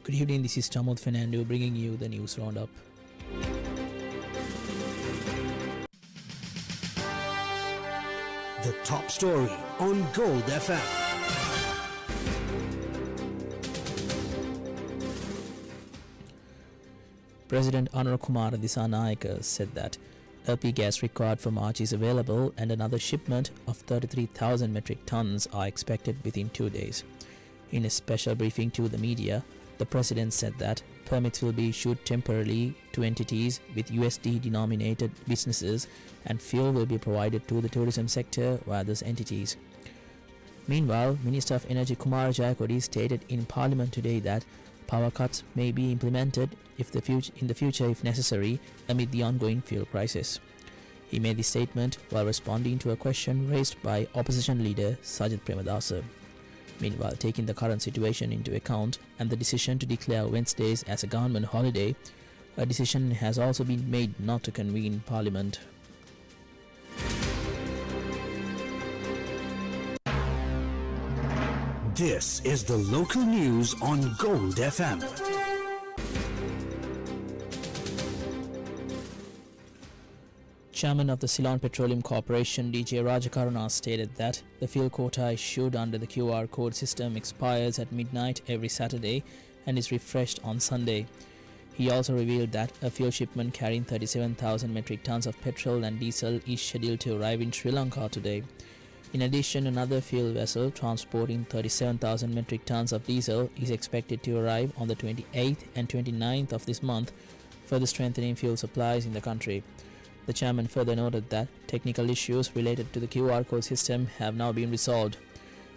Good evening, this is Tamod Fernando bringing you the news roundup. The top story on Gold FM. President Anura Kumar Dissanayake said that LP gas required for March is available and another shipment of 33,000 metric tons are expected within 2 days. In a special briefing to the media, the president said that permits will be issued temporarily to entities with USD denominated businesses and fuel will be provided to the tourism sector via those entities. Meanwhile, Minister of Energy Kumar Jayakodi stated in Parliament today that power cuts may be implemented in the future if necessary amid the ongoing fuel crisis. He made the statement while responding to a question raised by opposition leader Sajith Premadasa. Meanwhile, taking the current situation into account and the decision to declare Wednesdays as a government holiday, a decision has also been made not to convene Parliament. This is the local news on Gold FM. Chairman of the Ceylon Petroleum Corporation DJ Rajakaruna stated that the fuel quota issued under the QR code system expires at midnight every Saturday and is refreshed on Sunday. He also revealed that a fuel shipment carrying 37,000 metric tons of petrol and diesel is scheduled to arrive in Sri Lanka today. In addition, another fuel vessel transporting 37,000 metric tons of diesel is expected to arrive on the 28th and 29th of this month, further strengthening fuel supplies in the country. The chairman further noted that technical issues related to the QR code system have now been resolved.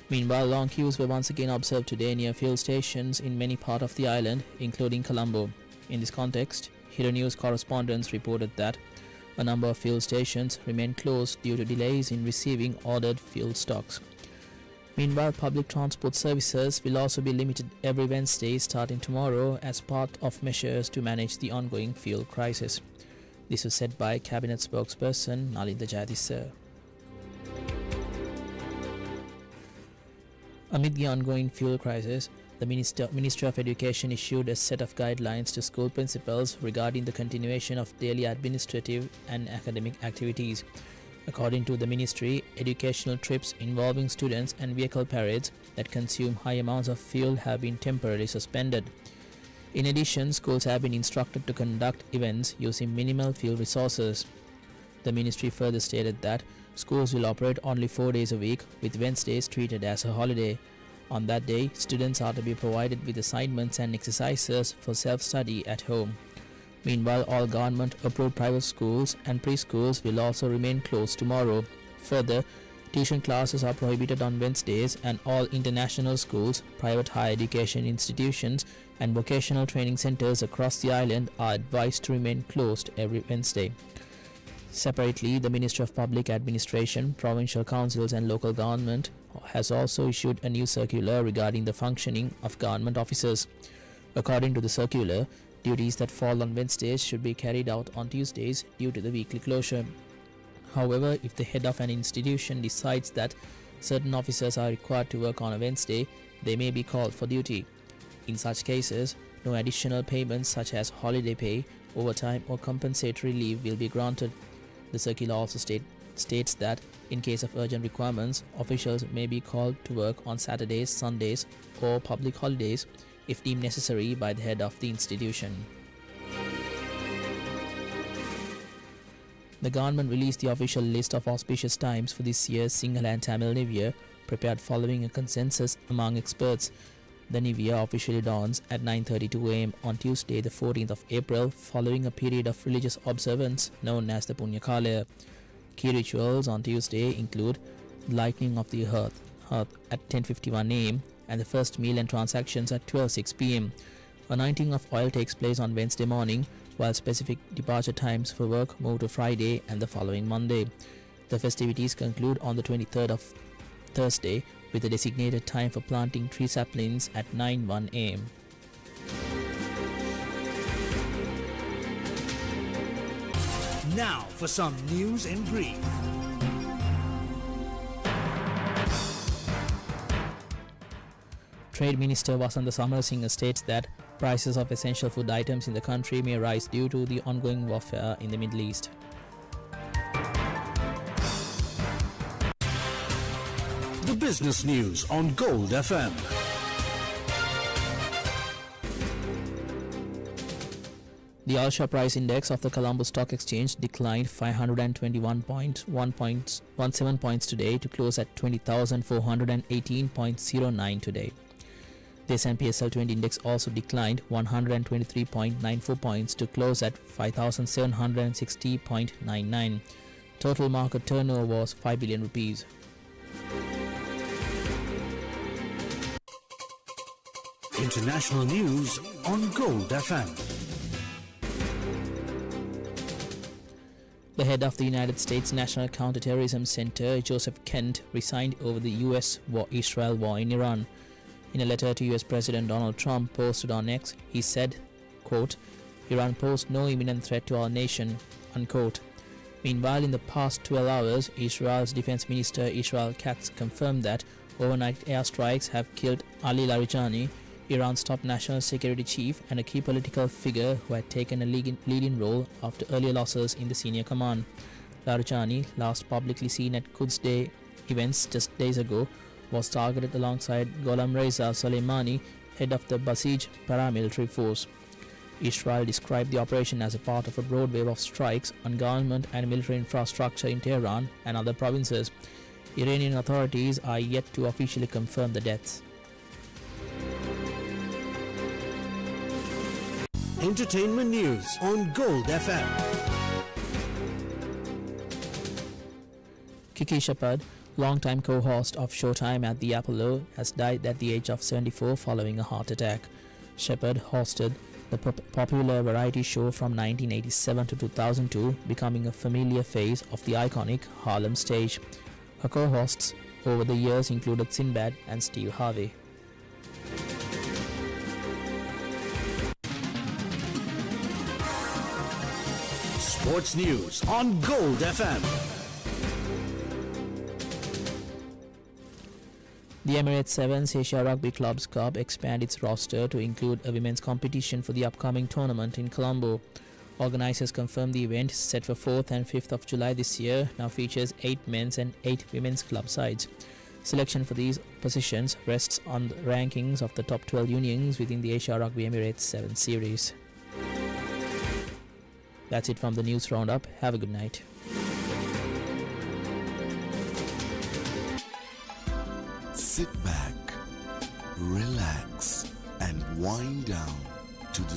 Meanwhile, long queues were once again observed today near fuel stations in many parts of the island, including Colombo. In this context, Hero News correspondents reported that a number of fuel stations remain closed due to delays in receiving ordered fuel stocks. Meanwhile, public transport services will also be limited every Wednesday starting tomorrow as part of measures to manage the ongoing fuel crisis. This was said by Cabinet spokesperson Nalinda Jayadisa. Amid the ongoing fuel crisis, the Ministry of Education issued a set of guidelines to school principals regarding the continuation of daily administrative and academic activities. According to the ministry, educational trips involving students and vehicle parades that consume high amounts of fuel have been temporarily suspended. In addition, schools have been instructed to conduct events using minimal fuel resources. The ministry further stated that schools will operate only 4 days a week, with Wednesdays treated as a holiday. On that day, students are to be provided with assignments and exercises for self-study at home. Meanwhile, all government-approved private schools and preschools will also remain closed tomorrow. Further, tuition classes are prohibited on Wednesdays and all international schools, private higher education institutions and vocational training centers across the island are advised to remain closed every Wednesday. Separately, the Ministry of Public Administration, Provincial Councils and Local Government has also issued a new circular regarding the functioning of government offices. According to the circular, duties that fall on Wednesdays should be carried out on Tuesdays due to the weekly closure. However, if the head of an institution decides that certain officers are required to work on a Wednesday, they may be called for duty. In such cases, no additional payments such as holiday pay, overtime or compensatory leave will be granted. The circular also states that in case of urgent requirements, officials may be called to work on Saturdays, Sundays or public holidays if deemed necessary by the head of the institution. The government released the official list of auspicious times for this year's Sinhala and Tamil New Year, prepared following a consensus among experts. The New Year officially dawns at 9:32 am on Tuesday, the 14th of April, following a period of religious observance known as the Punya Kalaya. Key rituals on Tuesday include the lighting of the hearth at 10:51 am and the first meal and transactions at 12:06 pm. Anointing of oil takes place on Wednesday morning, while specific departure times for work move to Friday and the following Monday. The festivities conclude on the 23rd of Thursday with a designated time for planting tree saplings at 9:01 am. Now for some news in brief. Trade Minister Vasantha Samarasinha states that Prices of essential food items in the country may rise due to the ongoing warfare in the Middle East. The business news on Gold FM. The All-Share Price Index of the Colombo Stock Exchange declined 521.17 points today to close at 20,418.09 today. The S&P SL20 index also declined 123.94 points to close at 5,760.99. Total market turnover was 5 billion rupees. International news on Gold FM. The head of the United States National Counterterrorism Center, Joseph Kent, resigned over the U.S.-Israel war in Iran. In a letter to U.S. President Donald Trump posted on X, he said, quote, "Iran posed no imminent threat to our nation," unquote. Meanwhile, in the past 12 hours, Israel's Defense Minister Israel Katz confirmed that overnight airstrikes have killed Ali Larijani, Iran's top national security chief and a key political figure who had taken a leading role after earlier losses in the senior command. Larijani, last publicly seen at Quds Day events just days ago, was targeted alongside Gholam Reza Soleimani, head of the Basij paramilitary force. Israel described the operation as a part of a broad wave of strikes on government and military infrastructure in Tehran and other provinces. Iranian authorities are yet to officially confirm the deaths. Entertainment news on Gold FM. Kiki Shepard, longtime co-host of Showtime at the Apollo, has died at the age of 74 following a heart attack. Shepard hosted the popular variety show from 1987 to 2002, becoming a familiar face of the iconic Harlem stage. Her co-hosts over the years included Sinbad and Steve Harvey. Sports news on Gold FM. The Emirates Sevens Asia Rugby Clubs Cup expanded its roster to include a women's competition for the upcoming tournament in Colombo. Organisers confirmed the event, set for 4th and 5th of July this year, now features 8 men's and 8 women's club sides. Selection for these positions rests on the rankings of the top 12 unions within the Asia Rugby Emirates 7 series. That's it from the news roundup. Have a good night. Sit back, relax, and wind down to the